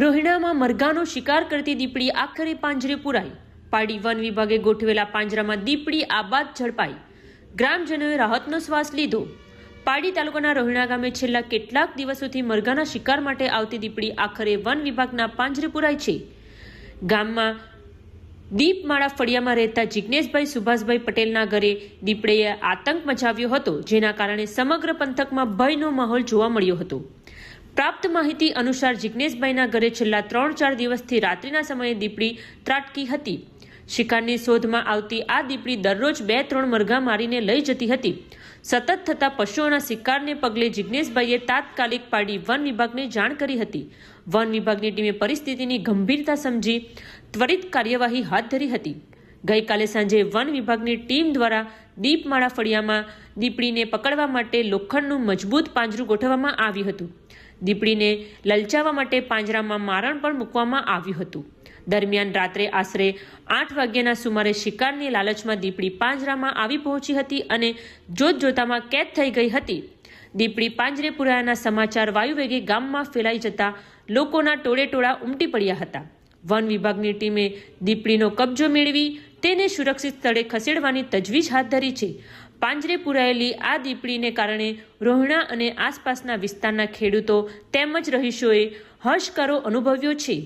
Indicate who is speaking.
Speaker 1: રોહિણામાં મરઘાનો શિકાર કરતી દીપડી આખરે પાંજરે પુરાઈ। પાડી વન વિભાગે ગોઠવેલા પાંજરામાં દીપડી આબાદ ઝડપાઈ। ગ્રામજનોએ રાહતનો શ્વાસ લીધો। પાડી તાલુકાના રોહિણા ગામે છેલ્લા કેટલાક દિવસોથી મરઘાના શિકાર માટે આવતી દીપડી આખરે વન વિભાગના પાંજરે પુરાઈ છે। ગામમાં દીપમાળા ફળિયામાં રહેતા જિગ્નેશભાઈ સુભાષભાઈ પટેલના ઘરે દીપડીએ આતંક મચાવ્યો હતો, જેના કારણે સમગ્ર પંથકમાં ભયનો માહોલ જોવા મળ્યો હતો। પ્રાપ્ત માહિતી અનુસાર જિગ્નેશભાઈના ઘરે છેલ્લા 3-4 દિવસથી રાત્રિના સમયે દીપડી ત્રાટકી હતી। શિકારની શોધમાં આવતી આ દીપડી દરરોજ 2-3 મરઘા મારીને લઈ જતી હતી। સતત થતા પશુઓના શિકારને પગલે જિગ્નેશભાઈએ તાત્કાલિક પાડી વન વિભાગને જાણ કરી હતી। વન વિભાગની ટીમે પરિસ્થિતિની ગંભીરતા સમજી ત્વરિત કાર્યવાહી હાથ ધરી હતી। ગઈકાલે સાંજે વન વિભાગની ટીમ દ્વારા દીપમાળા ફળિયામાં દીપડીને પકડવા માટે લોખંડનું મજબૂત પાંજરું ગોઠવવામાં આવ્યું હતું। દીપડીને લલચાવવા માટે પાંજરામાં મારણ પણ મૂકવામાં આવ્યું હતું। દરમિયાન રાત્રે આશરે 8 વાગ્યાના સુમારે શિકારની લાલચમાં દીપડી પાંજરામાં આવી પહોંચી હતી અને જોતજોતામાં કેદ થઈ ગઈ હતી। દીપડી પાંજરે પુરાયાના સમાચાર વાયુવેગે ગામમાં ફેલાઈ જતા લોકોના ટોળેટોળા ઉમટી પડ્યા હતા। વન વિભાગની ટીમે દીપડીનો કબજો મેળવી તેને સુરક્ષિત સ્થળે ખસેડવાની તજવીજ હાથ ધરી છે। પાંજરે પુરાયેલી આ દીપડીને કારણે રોહિણા અને આસપાસના વિસ્તારના ખેડૂતો તેમજ રહીશોએ હર્ષકારો અનુભવ્યો છે।